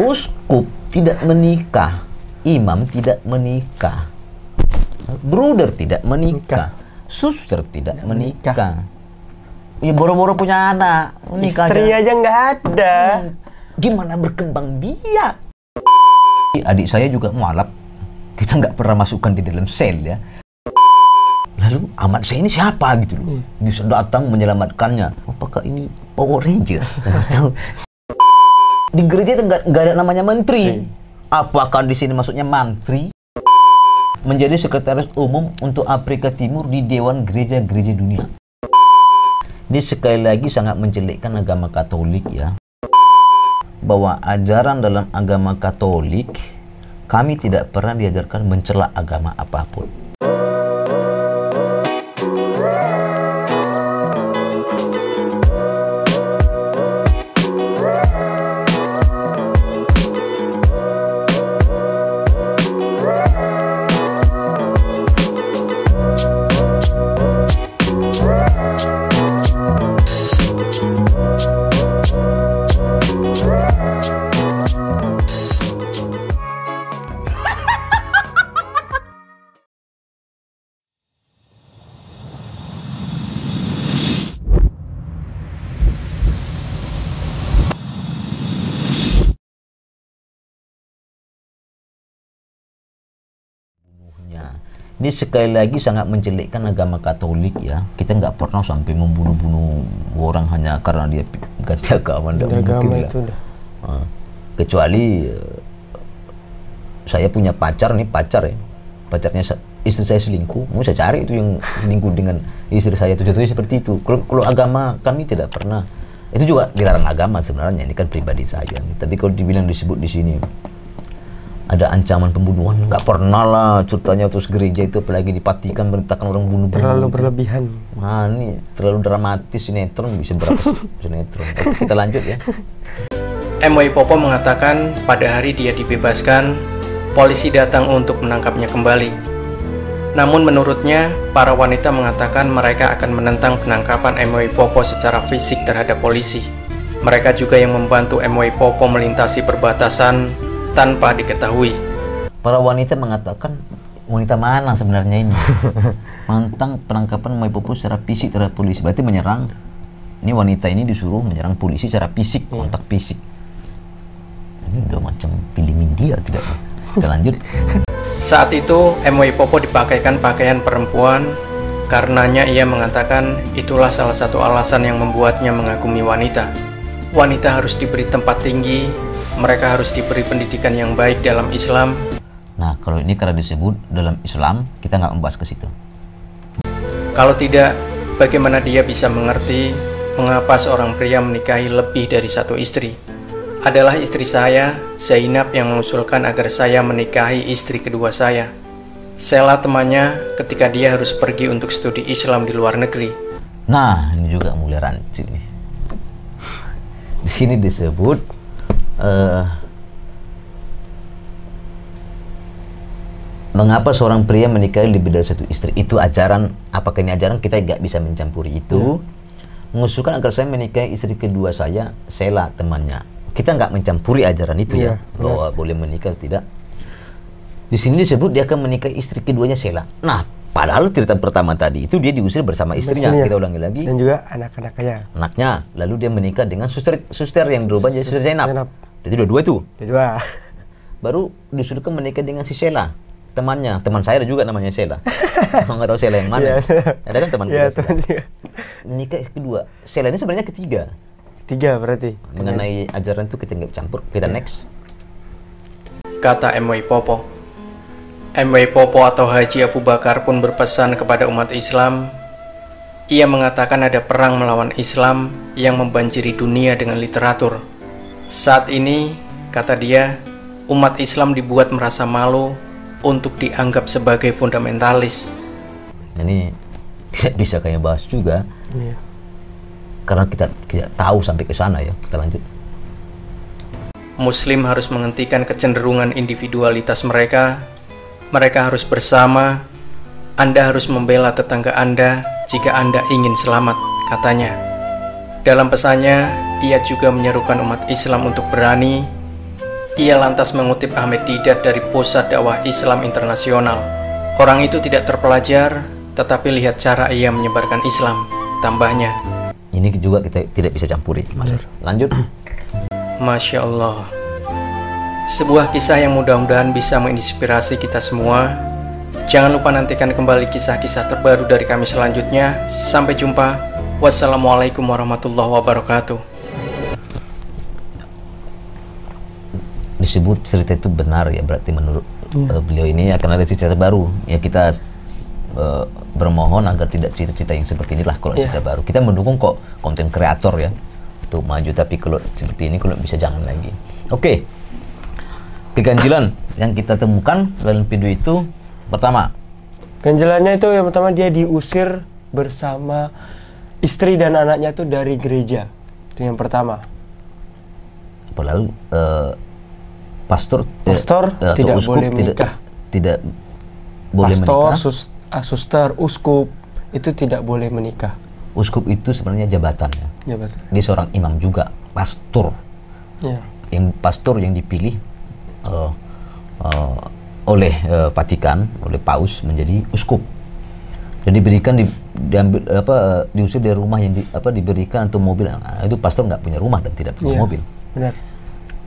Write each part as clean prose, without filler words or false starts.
Uskup tidak menikah, imam tidak menikah, bruder tidak menikah, suster tidak menikah. Ya boro-boro punya anak, menikah istri aja nggak ada. Gimana berkembang biak? Adik saya juga mualaf, kita nggak pernah masukkan di dalam sel ya. Lalu amat saya ini siapa gitu loh, bisa datang menyelamatkannya. Apakah ini Power Rangers? Di gereja itu nggak ada namanya menteri. Apakah di sini maksudnya mantri? Menjadi sekretaris umum untuk Afrika Timur di Dewan Gereja-Gereja Dunia. Ini sekali lagi sangat menjelekkan agama Katolik ya. Bahwa ajaran dalam agama Katolik, kami tidak pernah diajarkan mencela agama apapun. Ini sekali lagi sangat menjelekkan agama Katolik ya. Kita nggak pernah sampai membunuh-bunuh orang hanya karena dia ganti agama. Nggak mungkin lah. Kecuali saya punya pacar nih, pacarnya istri saya selingkuh, mau saya cari itu yang selingkuh dengan istri saya itu, jatuhnya seperti itu. Kalau agama kami tidak pernah. Itu juga dilarang agama sebenarnya, ini kan pribadi saya. Tapi kalau dibilang disebut di sini ada ancaman pembunuhan, nggak pernah lah ceritanya. Terus gereja itu apalagi dipatikan, merintahkan orang bunuh. Terlalu berlebihan. Nah ini terlalu dramatis, sinetron bisa berapa sinetron. Kita lanjut ya. MY Popo mengatakan pada hari dia dibebaskan, polisi datang untuk menangkapnya kembali. Namun menurutnya, para wanita mengatakan mereka akan menentang penangkapan MY Popo secara fisik terhadap polisi. Mereka juga yang membantu MY Popo melintasi perbatasan tanpa diketahui. Para wanita mengatakan, wanita mana sebenarnya ini? Menentang penangkapan MY Popo secara fisik terhadap polisi. Berarti menyerang. Ini wanita ini disuruh menyerang polisi secara fisik, kontak fisik. Ini udah macam pilih India tidak? Kita lanjut. Saat itu MY Popo dipakaikan pakaian perempuan. Karenanya ia mengatakan itulah salah satu alasan yang membuatnya mengagumi wanita. Wanita harus diberi tempat tinggi. Mereka harus diberi pendidikan yang baik dalam Islam. Nah, kalau ini karena disebut dalam Islam, kita nggak membahas ke situ. Kalau tidak, bagaimana dia bisa mengerti mengapa seorang pria menikahi lebih dari satu istri? Adalah istri saya, Zainab, yang mengusulkan agar saya menikahi istri kedua saya. Sela temannya ketika dia harus pergi untuk studi Islam di luar negeri. Nah, ini juga mulai rancu nih. Di sini disebut mengapa seorang pria menikahi lebih dari satu istri. Itu ajaran, apakah ini ajaran, kita nggak bisa mencampuri itu. Mengusulkan agar saya menikahi istri kedua saya, Sela temannya. Kita nggak mencampuri ajaran itu ya, bahwa boleh menikah tidak. Di sini disebut dia akan menikahi istri keduanya, Sela. Nah, padahal cerita pertama tadi itu dia diusir bersama istrinya. Kita ulangi lagi. Dan juga anak-anaknya. Anaknya. Lalu dia menikah dengan suster yang berubah jadi suster Zainab. Jadi dua-dua itu. Dua. Baru disuruhkan menikah dengan si Sela, temannya. Teman saya ada juga namanya Sela. Nggak tahu Sela yang mana. Ada kan teman kita. Nikah kedua. Sela ini sebenarnya ketiga. Tiga berarti. Mengenai ajaran itu kita nggak campur. Kita next. Kata MY Popo. MY Popo atau Haji Abu Bakar pun berpesan kepada umat Islam. Ia mengatakan ada perang melawan Islam yang membanjiri dunia dengan literatur. Saat ini, kata dia, umat Islam dibuat merasa malu untuk dianggap sebagai fundamentalis. Ini tidak bisa kayaknya bahas juga. Karena kita tidak tahu sampai ke sana ya. Kita lanjut. Muslim harus menghentikan kecenderungan individualitas mereka. Mereka harus bersama. Anda harus membela tetangga Anda jika Anda ingin selamat, katanya. Dalam pesannya, ia juga menyerukan umat Islam untuk berani Ia lantas mengutip Ahmed Didat dari Pusat Dakwah Islam Internasional. Orang itu tidak terpelajar, tetapi lihat cara ia menyebarkan Islam. Tambahnya, ini juga kita tidak bisa campuri, Mas. Lanjut. Masya Allah. Sebuah kisah yang mudah-mudahan bisa menginspirasi kita semua. Jangan lupa nantikan kembali kisah-kisah terbaru dari kami selanjutnya. Sampai jumpa. Wassalamualaikum warahmatullahi wabarakatuh. Disebut cerita itu benar ya, berarti menurut beliau ini akan ada cerita baru ya. Kita bermohon agar tidak cerita-cerita yang seperti inilah kalau cerita baru. Kita mendukung kok konten kreator ya untuk maju, tapi kalau seperti ini kalau bisa jangan lagi. Oke. Keganjilan yang kita temukan dalam video itu, pertama, Ganjilannya itu yang pertama, dia diusir bersama istri dan anaknya itu dari gereja. Itu yang pertama. lalu pastor tidak boleh menikah. Tidak boleh Pastor, menikah. suster, uskup itu tidak boleh menikah. Uskup itu sebenarnya jabatan ya. Jabatan. Dia seorang imam juga, pastor. Ya. Yang pastor yang dipilih oleh Vatikan, oleh Paus menjadi uskup. Dan diberikan diusir dari rumah yang diberikan untuk mobil. Nah, itu pastor nggak punya rumah dan tidak punya mobil. Benar.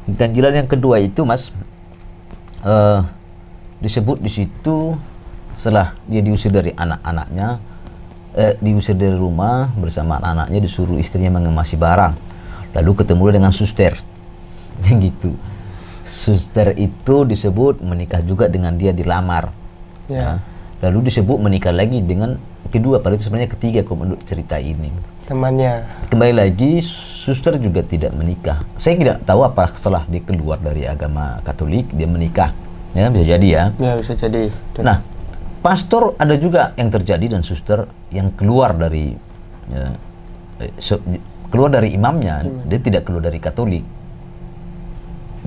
Ganjilan yang kedua itu, Mas, disebut di situ setelah dia diusir dari anak-anaknya, diusir dari rumah bersama anaknya, disuruh istrinya mengemasi barang, lalu ketemu dengan suster, yang gitu. Suster itu disebut menikah juga dengan dia, dilamar. Ya. Lalu disebut menikah lagi dengan kedua, padahal itu sebenarnya ketiga kalau menurut cerita ini. Temannya. Kembali lagi, suster juga tidak menikah. Saya tidak tahu apa setelah dia keluar dari agama Katolik dia menikah. Ya, bisa jadi ya. Ya, bisa jadi. Nah, pastor ada juga yang terjadi dan suster yang keluar dari imamnya. Dia tidak keluar dari Katolik.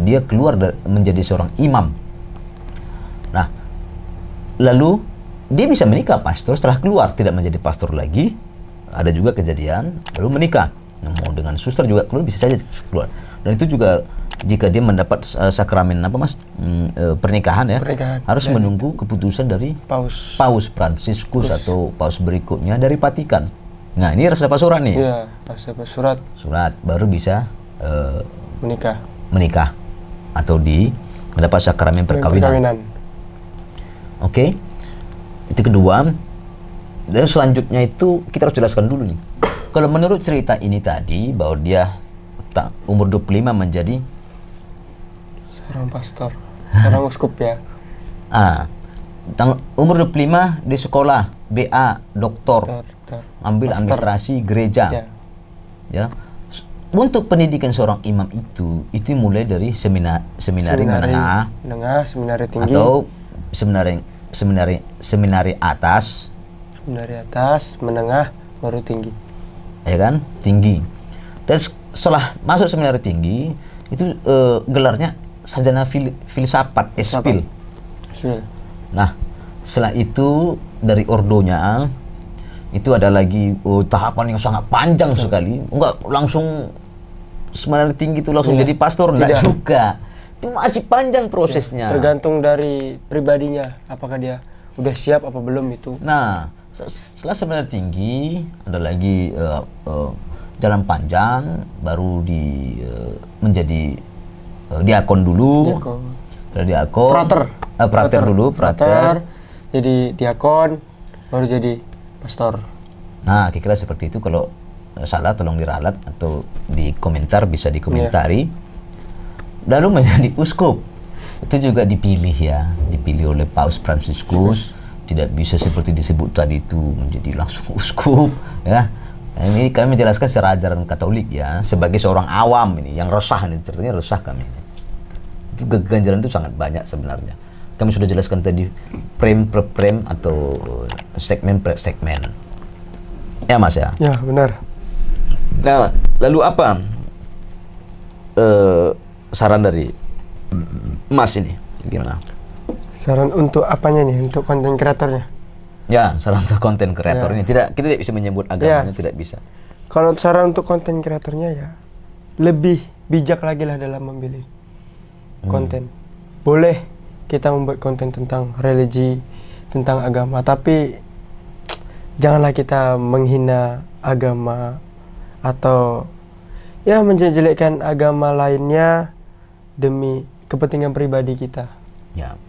Dia keluar menjadi seorang imam. Nah, lalu dia bisa menikah pastor setelah keluar, tidak menjadi pastor lagi. Ada juga kejadian lalu menikah. Mau dengan suster juga keluar, bisa saja keluar. Dan itu juga jika dia mendapat sakramen pernikahan ya, harus menunggu keputusan dari Paus Fransiskus atau Paus berikutnya dari Vatikan. Nah, ini harus dapat surat nih. Iya, harus dapat surat. Surat baru bisa menikah atau mendapat sakramen perkawinan. Oke. Itu kedua. Dan selanjutnya itu kita harus jelaskan dulu nih. Kalau menurut cerita ini tadi bahwa dia umur 25 menjadi seorang pastor, seorang uskup ya. Umur 25 di sekolah BA, doktor, ambil administrasi gereja. Ya. Untuk pendidikan seorang imam itu mulai dari seminari menengah, seminari tinggi, atau seminari atas. Seminari atas, menengah, baru tinggi. Ya kan? Tinggi. Dan setelah masuk seminari tinggi, itu gelarnya sarjana filsafat, SPhil. Nah, setelah itu dari ordonya, itu ada lagi tahapan yang sangat panjang sekali. Enggak langsung seminari tinggi itu langsung jadi pastor, enggak juga. Itu masih panjang prosesnya. Tergantung dari pribadinya, apakah dia udah siap apa belum itu. Nah, setelah seminari tinggi ada lagi jalan panjang, baru menjadi diakon dulu. Dari diakon. Frater dulu, frater. Jadi diakon, baru jadi pastor. Nah, kira-kira seperti itu. Kalau salah tolong diralat atau di komentar, bisa dikomentari. Lalu menjadi uskup. Itu juga dipilih oleh Paus Fransiskus. Tidak bisa seperti disebut tadi itu menjadi langsung uskup ya. Ini kami menjelaskan secara ajaran Katolik ya, sebagai seorang awam ini yang resah, ini ternyata resah kami ini. Itu keganjalan itu sangat banyak sebenarnya. Kami sudah jelaskan tadi frame per frame atau segmen per segmen. Ya, Mas ya? Ya, benar. Nah, lalu apa saran dari Mas ini? Gimana? Saran untuk apanya nih? Untuk konten kreatornya? Ya, saran untuk konten kreator ini. Kita tidak bisa menyebut agamanya, tidak bisa. Kalau saran untuk konten kreatornya ya, lebih bijak lagi lah dalam memilih. konten. Boleh kita membuat konten tentang religi, tentang agama, tapi janganlah kita menghina agama atau ya menjelek-jelekkan agama lainnya demi kepentingan pribadi kita. Ya.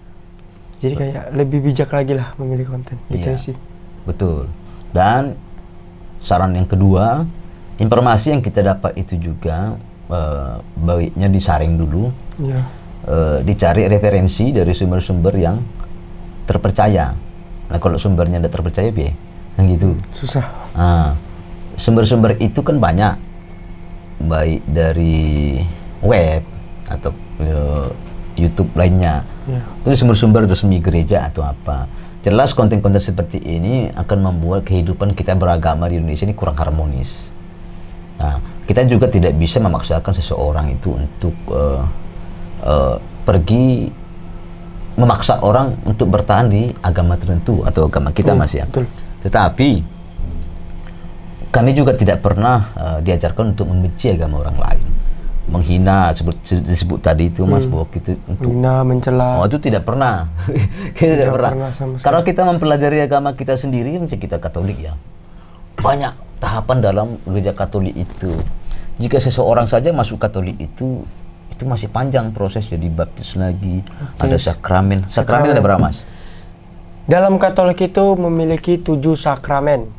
Jadi kayak lebih bijak lagi lah memilih konten gitu Iya. sih. Betul. Dan saran yang kedua, informasi yang kita dapat itu juga baiknya disaring dulu, Iya. dicari referensi dari sumber-sumber yang terpercaya. Nah kalau sumbernya tidak terpercaya, kan gitu. Susah. Nah, sumber-sumber itu kan banyak, baik dari web atau YouTube lainnya. Ya. Itu sumber-sumber resmi gereja atau apa. Jelas konten-konten seperti ini akan membuat kehidupan kita beragama di Indonesia ini kurang harmonis. Nah, kita juga tidak bisa memaksakan seseorang itu untuk pergi memaksa orang untuk bertahan di agama tertentu atau agama kita, Mas ya. Betul. Tetapi kami juga tidak pernah diajarkan untuk membenci agama orang lain, menghina, disebut tadi itu, Mas, bahwa kita untuk Menghina, mencela. itu tidak pernah. Kita tidak pernah. sama sekali. Kalau kita mempelajari agama kita sendiri, misalnya kita Katolik ya, banyak tahapan dalam gereja Katolik itu. Jika seseorang saja masuk Katolik itu masih panjang proses, jadi baptis lagi, ada sakramen. Sakramen ada berapa, Mas? Dalam Katolik itu memiliki 7 sakramen.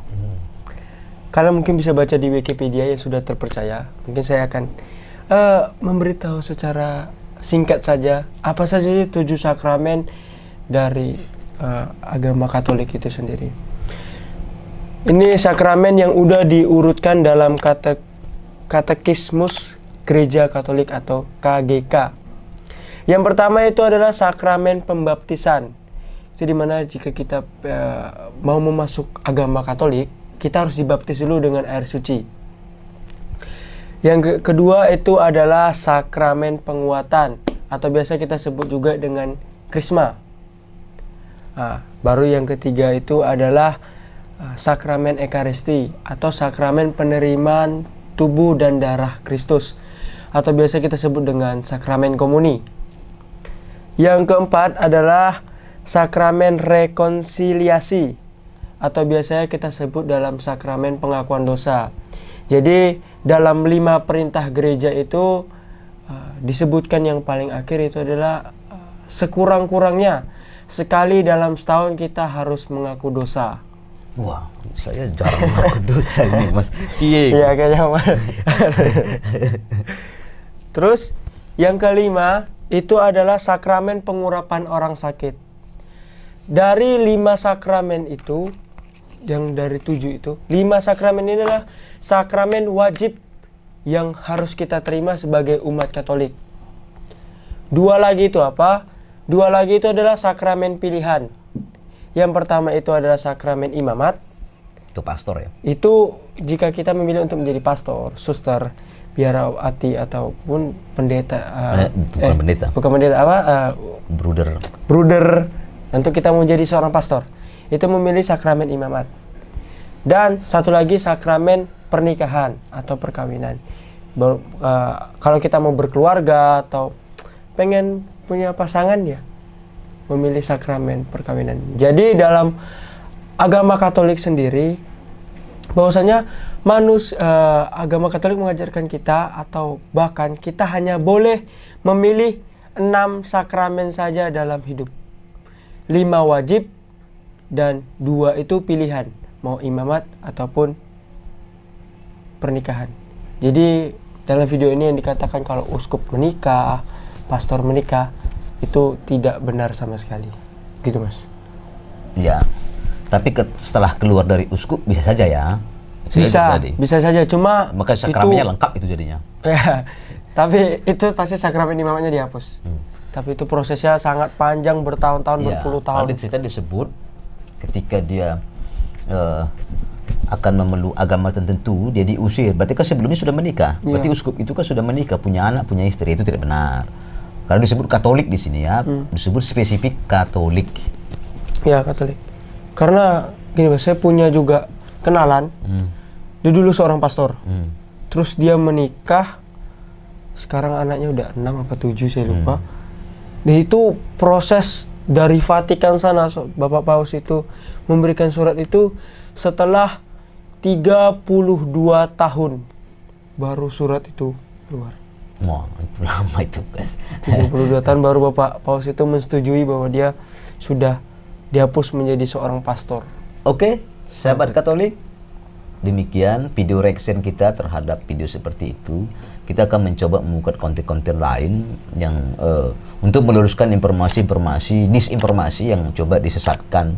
Kalian mungkin bisa baca di Wikipedia yang sudah terpercaya. Mungkin saya akan memberitahu secara singkat saja apa saja sih 7 sakramen dari agama Katolik itu sendiri. Ini sakramen yang udah diurutkan dalam Katekismus Gereja Katolik atau KGK. Yang pertama itu adalah sakramen pembaptisan. Itu dimana jika kita mau memasuk agama Katolik, kita harus dibaptis dulu dengan air suci. Yang kedua itu adalah sakramen penguatan atau biasa kita sebut juga dengan krisma. Nah, baru yang ketiga itu adalah sakramen ekaristi atau sakramen penerimaan tubuh dan darah Kristus atau biasa kita sebut dengan sakramen komuni. Yang keempat adalah sakramen rekonsiliasi atau biasanya kita sebut dalam sakramen pengakuan dosa. Jadi dalam 5 perintah gereja itu disebutkan yang paling akhir itu adalah sekurang-kurangnya sekali dalam setahun kita harus mengaku dosa. Wah, saya jarang mengaku dosa ini, Mas. Iya kayaknya. Terus yang kelima itu adalah sakramen pengurapan orang sakit. Dari 5 sakramen itu, yang dari 7 itu, 5 sakramen ini adalah sakramen wajib yang harus kita terima sebagai umat Katolik. 2 lagi itu apa? 2 lagi itu adalah sakramen pilihan. Yang pertama itu adalah sakramen imamat. Itu pastor ya? Itu jika kita memilih untuk menjadi pastor, suster, biarawati ataupun pendeta. Bukan pendeta. Bukan pendeta, apa? Bruder. Untuk kita mau jadi seorang pastor, itu memilih sakramen imamat. Dan satu lagi sakramen pernikahan atau perkawinan. Kalau kita mau berkeluarga atau pengen punya pasangan ya, memilih sakramen perkawinan. Jadi dalam agama Katolik sendiri, bahwasanya agama Katolik mengajarkan kita atau bahkan kita hanya boleh memilih 6 sakramen saja dalam hidup. 5 wajib dan 2 itu pilihan, mau imamat ataupun pernikahan. Jadi dalam video ini yang dikatakan kalau uskup menikah, pastor menikah, itu tidak benar sama sekali. Gitu, Mas. Ya. Tapi setelah keluar dari uskup bisa saja ya. Bisa saja, cuma maka sakramennya lengkap itu jadinya. Ya, tapi itu pasti sakramen imamatnya dihapus. Tapi itu prosesnya sangat panjang, bertahun-tahun, berpuluh tahun. Kalau cerita disebut ketika dia akan memeluk agama tertentu, dia diusir. Berarti kan sebelumnya sudah menikah. Berarti uskup itu kan sudah menikah, punya anak, punya istri. Itu tidak benar. Karena disebut Katolik di sini ya, disebut spesifik Katolik. Ya, Katolik. Karena gini, Mas, saya punya juga kenalan. Dia dulu seorang pastor. Terus dia menikah. Sekarang anaknya udah 6 apa 7 saya lupa. Dan itu proses dari Vatikan sana, Bapak Paus itu memberikan surat itu setelah 32 tahun baru surat itu keluar. Wah, itu lama itu, guys. 32 tahun baru Bapak Paus itu menyetujui bahwa dia sudah dihapus menjadi seorang pastor. Oke, sahabat Katolik, demikian video reaction kita terhadap video seperti itu. Kita akan mencoba membuka konten-konten lain yang untuk meluruskan informasi-informasi, disinformasi yang coba disesatkan.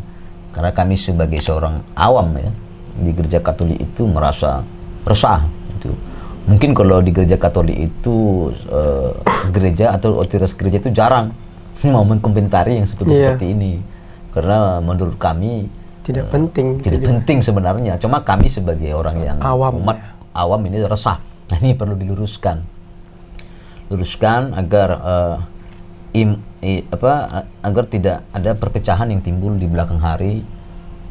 Karena kami sebagai seorang awam ya di gereja Katolik itu merasa resah. Itu mungkin kalau di gereja Katolik itu gereja atau otoritas gereja itu jarang mau mengkomentari yang seperti ini. Karena menurut kami tidak penting. Tidak penting sebenarnya. Cuma kami sebagai orang yang awam, umat awam ini resah. Nah, ini perlu diluruskan. Luruskan agar agar tidak ada perpecahan yang timbul di belakang hari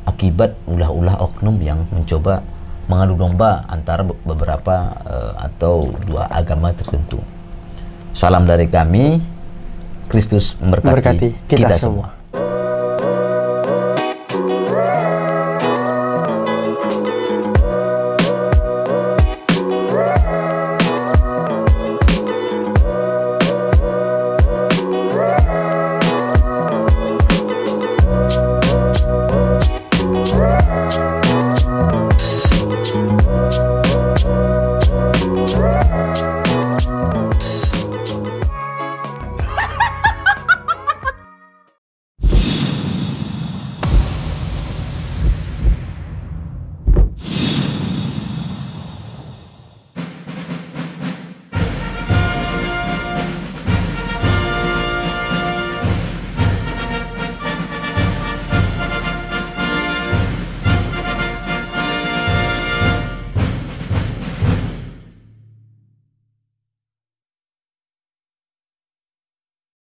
akibat ulah-ulah oknum yang mencoba mengadu domba antara beberapa atau dua agama tertentu. Salam dari kami. Kristus memberkati kita semua.